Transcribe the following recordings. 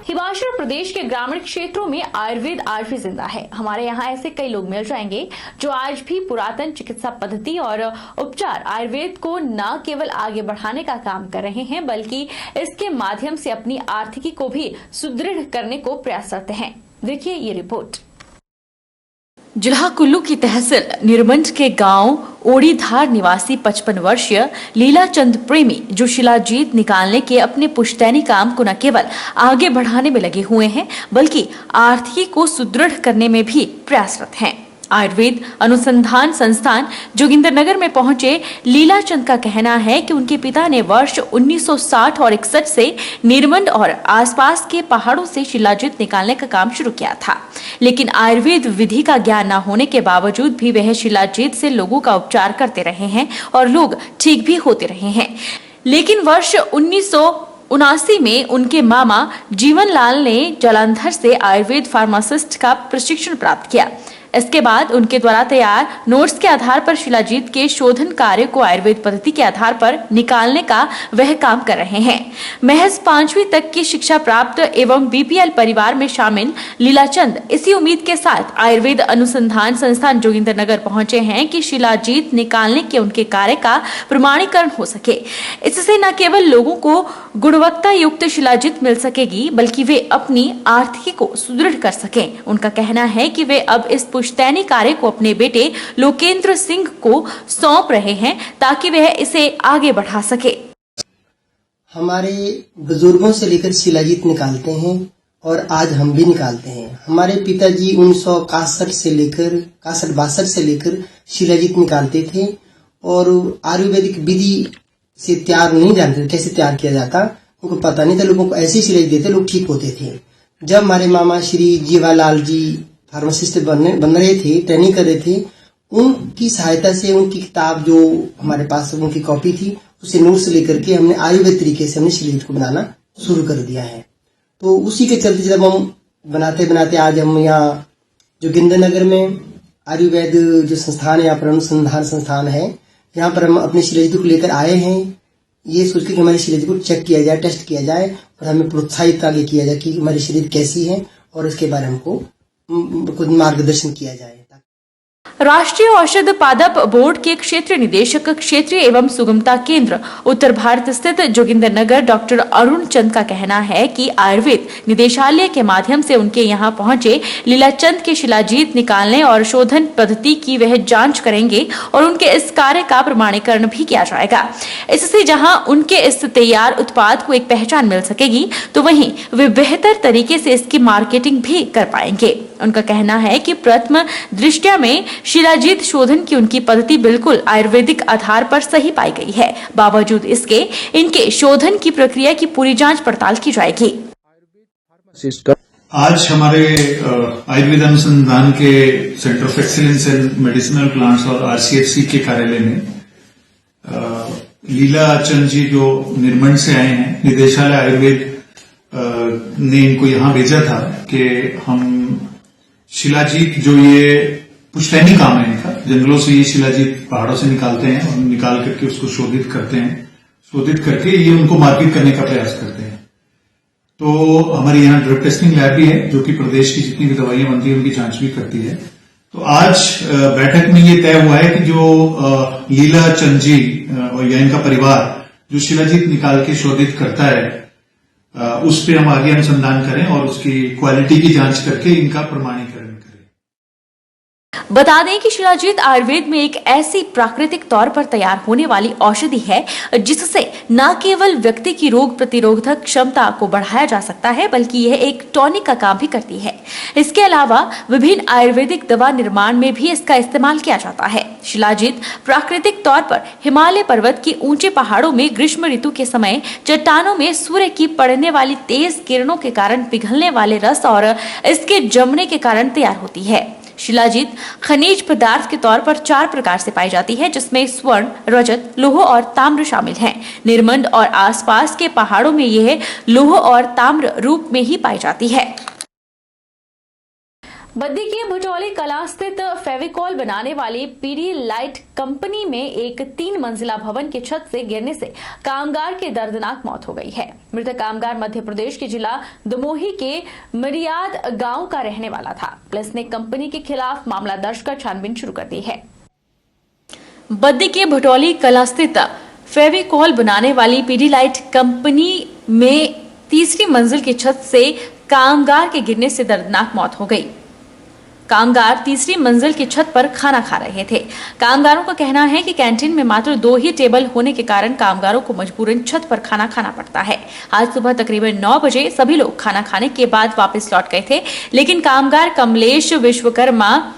हिमाचल प्रदेश के ग्रामीण क्षेत्रों में आयुर्वेद आज भी जिंदा है। हमारे यहाँ ऐसे कई लोग मिल जाएंगे जो आज भी पुरातन चिकित्सा पद्धति और उपचार आयुर्वेद को न केवल आगे बढ़ाने का काम कर रहे हैं, बल्कि इसके माध्यम से अपनी आर्थिकी को भी सुदृढ़ करने को प्रयास करते हैं। देखिए ये रिपोर्ट। जिला कुल्लू की तहसील निरमंड के गांव ओड़ीधार निवासी 55 वर्षीय लीलाचंद प्रेमी जो शिलाजीत निकालने के अपने पुश्तैनी काम को न केवल आगे बढ़ाने में लगे हुए हैं, बल्कि आर्थिकी को सुदृढ़ करने में भी प्रयासरत हैं। आयुर्वेद अनुसंधान संस्थान जोगिंद्रनगर में पहुंचे लीलाचंद का कहना है कि उनके पिता ने वर्ष 1960 और 61 से निरमंड और आसपास के पहाड़ों से शिलाजीत निकालने का काम शुरू किया था, लेकिन आयुर्वेद विधि का ज्ञान न होने के बावजूद भी वह शिलाजीत से लोगों का उपचार करते रहे हैं और लोग ठीक भी होते रहे हैं। लेकिन वर्ष 1979 में उनके मामा जीवन लाल ने जालंधर से आयुर्वेद फार्मासिस्ट का प्रशिक्षण प्राप्त किया। इसके बाद उनके द्वारा तैयार नोट्स के आधार पर शिलाजीत के शोधन कार्य को आयुर्वेद पद्धति के आधार पर निकालने का वह काम कर रहे हैं। महज 5वीं तक की शिक्षा प्राप्त एवं बीपीएल परिवार में शामिल लीलाचंद इसी उम्मीद के साथ आयुर्वेद अनुसंधान संस्थान जोगिंद्रनगर पहुंचे हैं कि शिलाजीत निकालने के उनके कार्य का प्रमाणीकरण हो सके। इससे न केवल लोगों को गुणवत्ता युक्त शिलाजीत मिल सकेगी, बल्कि वे अपनी आर्थिकी को सुदृढ़ कर सकें। उनका कहना है कि वे अब इस पुश्तैनी कार्य को अपने बेटे लोकेंद्र सिंह को सौंप रहे हैं ताकि वह इसे आगे बढ़ा सके। हमारे बुजुर्गों से लेकर शिलाजीत निकालते हैं और आज हम भी निकालते हैं। हमारे पिताजी 1961 से लेकर 62 से लेकर शिलाजीत निकालते थे और आयुर्वेदिक विधि से तैयार नहीं जानते कैसे तैयार किया जाता, उनको पता नहीं था। लोगों को ऐसे शिलाजीत देते, लोग ठीक होते थे। जब हमारे मामा श्री जीवालाल जी फार्मासिस्ट बन रहे थे, ट्रेनिंग कर रहे थे, उनकी सहायता से उनकी किताब जो हमारे पास उनकी कॉपी थी, उसे नोट्स लेकर के हमने आयुर्वेद तरीके से हमने शिलाजीत को बनाना शुरू कर दिया है। तो उसी के चलते जब हम बनाते बनाते आज हम यहाँ जोगिंद्रनगर में आयुर्वेद जो संस्थान है, यहाँ पर अनुसंधान संस्थान है, यहाँ पर हम अपने शिलाजीत को लेकर आए हैं। ये सोच के हमारे शिलाजीत को चेक किया जाए, टेस्ट किया जाए और हमें प्रोत्साहित आगे किया जाए कि हमारी शिलाजीत कैसी है और इसके बारे में हमको कुछ मार्गदर्शन किया जाए। राष्ट्रीय औषध पादप बोर्ड के क्षेत्रीय निदेशक क्षेत्रीय एवं सुगमता केंद्र उत्तर भारत स्थित जोगिंद्रनगर डॉक्टर अरुण चंद का कहना है कि आयुर्वेद निदेशालय के माध्यम से उनके यहाँ पहुंचे लीलाचंद के शिलाजीत निकालने और शोधन पद्धति की वह जांच करेंगे और उनके इस कार्य का प्रमाणीकरण भी किया जाएगा। इससे जहां उनके इस तैयार उत्पाद को एक पहचान मिल सकेगी, तो वहीं वे बेहतर तरीके से इसकी मार्केटिंग भी कर पाएंगे। उनका कहना है कि प्रथम दृष्टया में शिलाजीत शोधन की उनकी पद्धति बिल्कुल आयुर्वेदिक आधार पर सही पाई गई है। बावजूद इसके इनके शोधन की प्रक्रिया की पूरी जांच पड़ताल की जाएगी। आज हमारे आयुर्वेद अनुसंधान के centre of excellence in medicinal plants और आरसीएफसी के कार्यालय में लीलाचंद जी जो निरमंड से आए हैं, निदेशालय आयुर्वेद ने इनको यहाँ भेजा था कि हम शिलाजीत जो ये पुश्तैनी काम है इनका, जंगलों से ये शिलाजीत पहाड़ों से निकालते हैं और निकाल करके उसको शोधित करते हैं, शोधित करके ये उनको मार्केट करने का प्रयास करते हैं। तो हमारे यहाँ ड्रग टेस्टिंग लैब भी है जो कि प्रदेश की जितनी भी दवाइयां बनती है उनकी जांच भी करती है। तो आज बैठक में ये तय हुआ है कि जो लीलाचंद जी या इनका परिवार जो शिलाजीत निकाल के शोधित करता है, उस पे हम आगे अनुसंधान करें और उसकी क्वालिटी की जांच करके इनका प्रमाणीकरण करें। बता दें कि शिलाजीत आयुर्वेद में एक ऐसी प्राकृतिक तौर पर तैयार होने वाली औषधि है जिससे न केवल व्यक्ति की रोग प्रतिरोधक क्षमता को बढ़ाया जा सकता है, बल्कि यह एक टॉनिक का काम भी करती है। इसके अलावा विभिन्न आयुर्वेदिक दवा निर्माण में भी इसका इस्तेमाल किया जाता है। शिलाजीत प्राकृतिक तौर पर हिमालय पर्वत की ऊंचे पहाड़ों में ग्रीष्म ऋतु के समय चट्टानों में सूर्य की पड़ने वाली तेज किरणों के कारण पिघलने वाले रस और इसके जमने के कारण तैयार होती है। शिलाजीत खनिज पदार्थ के तौर पर 4 प्रकार से पाई जाती है, जिसमें स्वर्ण, रजत, लौह और ताम्र शामिल हैं। निरमंड और आसपास के पहाड़ों में यह लौह और ताम्र रूप में ही पाई जाती है। बद्दी की भटौली कला स्थित फेविकॉल बनाने वाली पीडी लाइट कंपनी में एक 3 मंजिला भवन की छत से गिरने से कामगार की दर्दनाक मौत हो गई है। मृतक कामगार मध्य प्रदेश के जिला दमोही के मरियाद गांव का रहने वाला था। पुलिस ने कंपनी के खिलाफ मामला दर्ज कर छानबीन शुरू कर दी है। बद्दी के भटौली कला स्थित फेविकॉल बनाने वाली पीडी लाइट कंपनी में तीसरी मंजिल की छत से कामगार के गिरने से दर्दनाक मौत हो गई। कामगार तीसरी मंजिल की छत पर खाना खा रहे थे। कामगारों का कहना है कि कैंटीन में मात्र 2 ही टेबल होने के कारण कामगारों को मजबूरन छत पर खाना खाना पड़ता है। आज सुबह तकरीबन 9 बजे सभी लोग खाना खाने के बाद वापस लौट गए थे, लेकिन कामगार कमलेश विश्वकर्मा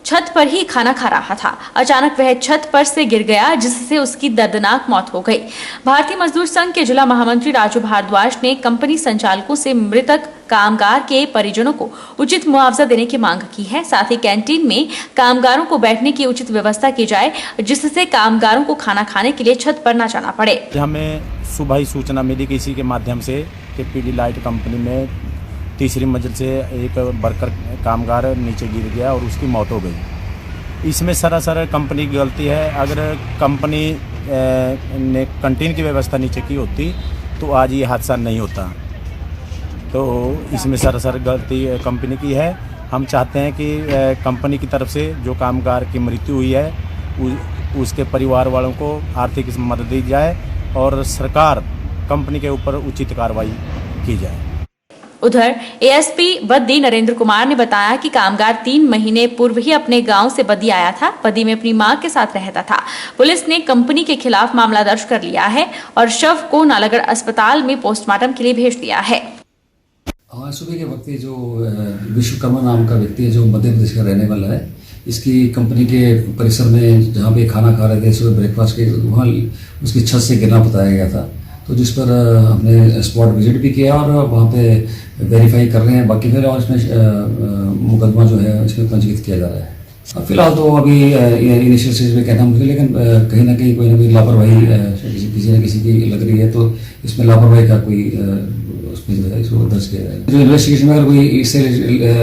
छत पर ही खाना खा रहा था। अचानक वह छत पर से गिर गया, जिससे उसकी दर्दनाक मौत हो गई। भारतीय मजदूर संघ के जिला महामंत्री राजू भारद्वाज ने कंपनी संचालकों से मृतक कामगार के परिजनों को उचित मुआवजा देने की मांग की है। साथ ही कैंटीन में कामगारों को बैठने की उचित व्यवस्था की जाए, जिससे कामगारों को खाना खाने के लिए छत पर न जाना पड़े। हमें सुबह ही सूचना मिली किसी के माध्यम से कि पीडी लाइट कंपनी में तीसरी मंजिल से एक वर्कर कामगार नीचे गिर गया और उसकी मौत हो गई। इसमें सरासर कंपनी की गलती है। अगर कंपनी ने कैंटीन की व्यवस्था नीचे की होती तो आज ये हादसा नहीं होता। तो इसमें सरासर गलती कंपनी की है। हम चाहते हैं कि कंपनी की तरफ से जो कामगार की मृत्यु हुई है उसके परिवार वालों को आर्थिक मदद दी जाए और सरकार कंपनी के ऊपर उचित कार्रवाई की जाए। उधर एएसपी बद्दी नरेंद्र कुमार ने बताया कि कामगार 3 महीने पूर्व ही अपने गांव से बद्दी आया था। बद्दी में अपनी मां के साथ रहता था। पुलिस ने कंपनी के खिलाफ मामला दर्ज कर लिया है और शव को नालागढ़ अस्पताल में पोस्टमार्टम के लिए भेज दिया है। आज सुबह के वक्त जो विश्वकर्मा नाम का व्यक्ति है, जो मध्य प्रदेश का रहने वाला है, इसकी कंपनी के परिसर में जहाँ पे खाना खा रहे थे सुबह ब्रेकफास्ट के, वहाँ उसकी छत से गिरना बताया गया था। तो जिस पर हमने स्पॉट विजिट भी किया और वहाँ पे वेरीफाई कर रहे हैं। बाकी फिर और इसमें मुकदमा जो है इसमें पंजीकृत किया जा रहा है। फिलहाल तो अभी इनिशियल स्टेज में कहना मुश्किल, लेकिन कहीं ना कोई लापरवाही किसी न किसी की लग रही है, तो इसमें लापरवाही का कोई उसमें जो है इसको दर्ज किया जाएगा। जो इन्वेस्टिगेशन में अगर कोई इससे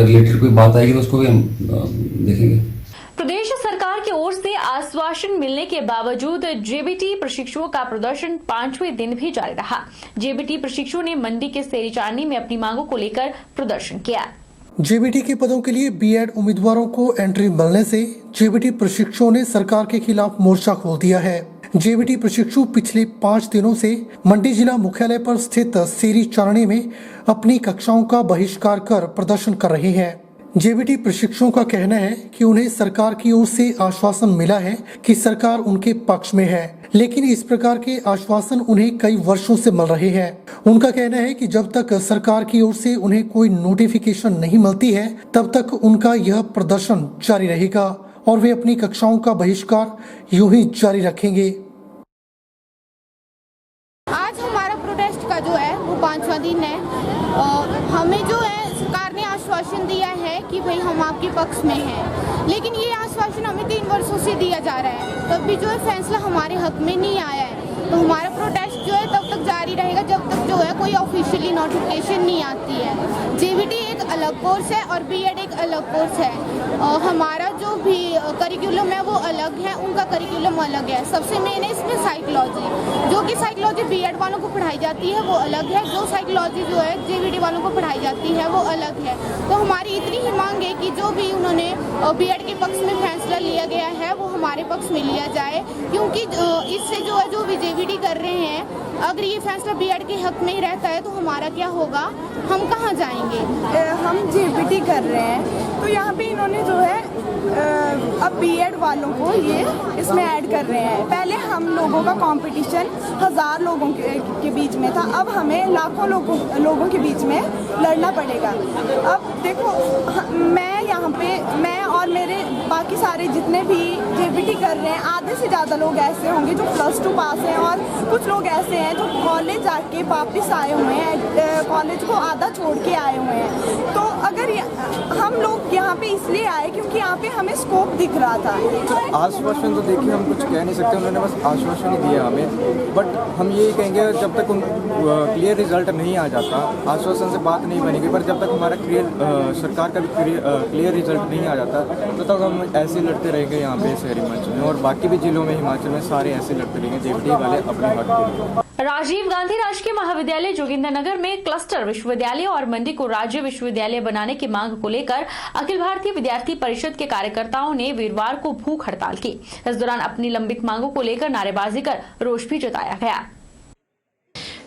रिलेटेड कोई बात आएगी तो उसको भी हम देखेंगे। प्रदेश सरकार की ओर से आश्वासन मिलने के बावजूद जेबीटी प्रशिक्षुओं का प्रदर्शन 5वें दिन भी जारी रहा। जेबीटी प्रशिक्षुओं ने मंडी के सेरी चारनी में अपनी मांगों को लेकर प्रदर्शन किया। जेबीटी के पदों के लिए बीएड उम्मीदवारों को एंट्री मिलने से जेबीटी प्रशिक्षुओं ने सरकार के खिलाफ मोर्चा खोल दिया है। जेबीटी प्रशिक्षु पिछले 5 दिनों से मंडी जिला मुख्यालय पर स्थित सेरी चारणी में अपनी कक्षाओं का बहिष्कार कर प्रदर्शन कर रहे हैं। जेबीटी प्रशिक्षुओं का कहना है कि उन्हें सरकार की ओर से आश्वासन मिला है कि सरकार उनके पक्ष में है, लेकिन इस प्रकार के आश्वासन उन्हें कई वर्षों से मिल रहे हैं। उनका कहना है कि जब तक सरकार की ओर से उन्हें कोई नोटिफिकेशन नहीं मिलती है, तब तक उनका यह प्रदर्शन जारी रहेगा और वे अपनी कक्षाओं का बहिष्कार यूं ही जारी रखेंगे। आज हमारा प्रोटेस्ट का जो है वो 5वां दिन है। हमें जो है सरकार ने आश्वासन दिया है कि भाई हम आपके पक्ष में हैं, लेकिन ये आश्वासन हमें 3 वर्षों से दिया जा रहा है, तब भी जो है फैसला हमारे हक में नहीं आया है। तो हमारा प्रोटेस्ट जो है तब तक जारी रहेगा जब तक जो है कोई ऑफिशियली नोटिफिकेशन नहीं आती है। जेबीटी एक अलग कोर्स है और बीएड एक अलग कोर्स है। हमारा जो भी करिकुलम है वो अलग है, उनका करिकुलम अलग है। सबसे मेन है इसमें साइकोलॉजी, जो कि साइकोलॉजी बीएड वालों को पढ़ाई जाती है वो अलग है, जो साइकोलॉजी जो है जेबीटी वालों को पढ़ाई जाती है वो अलग है। तो हमारी इतनी ही मांग है कि जो भी उन्होंने बीएड के पक्ष में फैसला लिया गया है वो हमारे पक्ष में लिया जाए, क्योंकि इससे जो है जो भी जेबीटी कर रहे हैं, अगर ये फैसला बीएड के हक में ही रहता है तो हमारा क्या होगा, हम कहाँ जाएंगे। हम जेबीटी कर रहे हैं तो यहाँ पे इन्होंने जो है अब बीएड वालों को ये इसमें ऐड कर रहे हैं। पहले हम लोगों का कंपटीशन 1000 लोगों के बीच में था, अब हमें लाखों लोगों के बीच में लड़ना पड़ेगा। अब देखो मैं यहाँ पे मैं और मेरे बाकी सारे जितने भी जेबीटी कर रहे हैं, आधे से ज़्यादा लोग ऐसे होंगे जो +2 पास हैं और कुछ लोग ऐसे हैं जो कॉलेज जाके वापस आए हुए हैं, कॉलेज को आधा छोड़ के आए हुए हैं। तो अगर हम लोग यहाँ पे इसलिए आए क्योंकि यहाँ पे हमें स्कोप दिख रहा था। आश्वासन तो देखिए हम कुछ कह नहीं सकते, उन्होंने बस आश्वासन ही दिया हमें, बट हम यही कहेंगे जब तक क्लियर रिजल्ट नहीं आ जाता, आश्वासन से बात नहीं बनेगी, पर जब तक हमारा सरकार का भी क्लियर रिजल्ट नहीं आ जाता तो तक हम ऐसे लड़ते रहेंगे यहाँ पे शहरी मंच में, और बाकी भी जिलों में हिमाचल में सारे ऐसे लड़ते रहेंगे जेबीटी वाले अपने हक के लिए। राजीव गांधी राजकीय महाविद्यालय जोगिंद्रनगर में क्लस्टर विश्वविद्यालय और मंडी को राज्य विश्वविद्यालय बनाने की मांग को लेकर अखिल भारतीय विद्यार्थी परिषद के कार्यकर्ताओं ने वीरवार को भूख हड़ताल की। इस दौरान अपनी लंबित मांगों को लेकर नारेबाजी कर रोष भी जताया गया।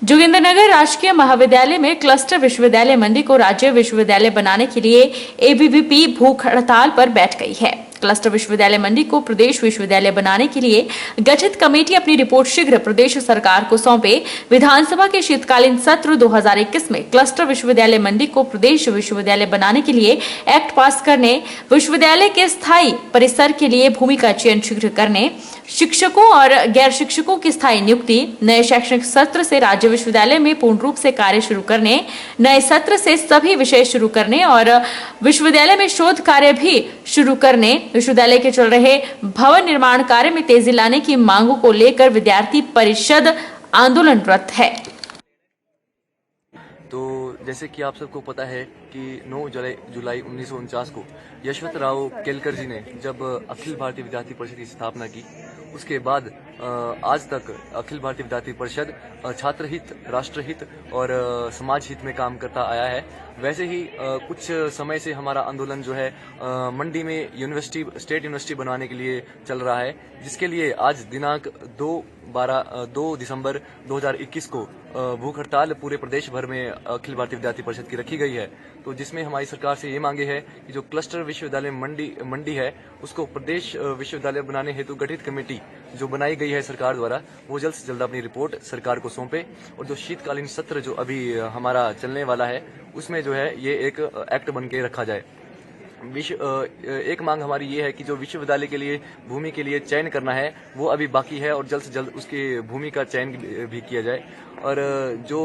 जोगिंद्रनगर राजकीय महाविद्यालय में क्लस्टर विश्वविद्यालय मंडी को राज्य विश्वविद्यालय बनाने के लिए एबीवीपी भूख हड़ताल पर बैठ गई है। क्लस्टर विश्वविद्यालय मंडी को प्रदेश विश्वविद्यालय बनाने के लिए गठित कमेटी अपनी रिपोर्ट शीघ्र प्रदेश सरकार को सौंपे। विधानसभा के शीतकालीन सत्र 2021 में क्लस्टर विश्वविद्यालय मंडी को प्रदेश विश्वविद्यालय बनाने के लिए एक्ट पास करने, विश्वविद्यालय के स्थायी परिसर के लिए भूमि का चयन शीघ्र करने, शिक्षकों और गैर शिक्षकों की स्थायी नियुक्ति, नए शैक्षणिक सत्र से राज्य विश्वविद्यालय में पूर्ण रूप से कार्य शुरू करने, नए सत्र से सभी विषय शुरू करने और विश्वविद्यालय में शोध कार्य भी शुरू करने, विश्वविद्यालय के चल रहे भवन निर्माण कार्य में तेजी लाने की मांगों को लेकर विद्यार्थी परिषद आंदोलनरत है। तो जैसे कि आप सबको पता है कि 9 जुलाई 1949 को यशवंतराव केलकर जी ने जब अखिल भारतीय विद्यार्थी परिषद की स्थापना की, उसके बाद आज तक अखिल भारतीय विद्यार्थी परिषद छात्र हित, राष्ट्र हित और समाज हित में काम करता आया है। वैसे ही कुछ समय से हमारा आंदोलन जो है मंडी में यूनिवर्सिटी, स्टेट यूनिवर्सिटी बनवाने के लिए चल रहा है, जिसके लिए आज दिनांक 2 दिसंबर 2021 को भूख हड़ताल पूरे प्रदेश भर में अखिल भारतीय विद्यार्थी परिषद की रखी गई है। तो जिसमें हमारी सरकार से ये मांगे है कि जो क्लस्टर विश्वविद्यालय मंडी है, उसको प्रदेश विश्वविद्यालय बनाने हेतु गठित कमेटी जो बनाई गई है सरकार द्वारा, वो जल्द से जल्द अपनी रिपोर्ट सरकार को सौंपे और जो शीतकालीन सत्र जो अभी हमारा चलने वाला है, उसमें जो है ये एक एक्ट बन के रखा जाए। एक मांग हमारी ये है कि जो विश्वविद्यालय के लिए भूमि के लिए चयन करना है वो अभी बाकी है और जल्द से जल्द उसकी भूमि का चयन भी किया जाए। और जो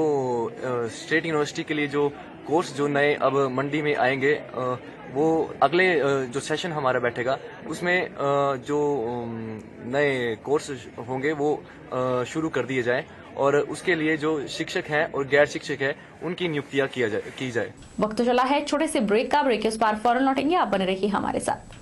स्टेट यूनिवर्सिटी के लिए जो कोर्स जो नए अब मंडी में आएंगे, वो अगले जो सेशन हमारा बैठेगा उसमें जो नए कोर्स होंगे वो शुरू कर दिए जाएं और उसके लिए जो शिक्षक हैं और गैर शिक्षक हैं उनकी नियुक्तियां की जाए। वक्त चला है छोटे से ब्रेक का। ब्रेक के उस पार फौरन लौटेंगे, आप बने रहिए हमारे साथ।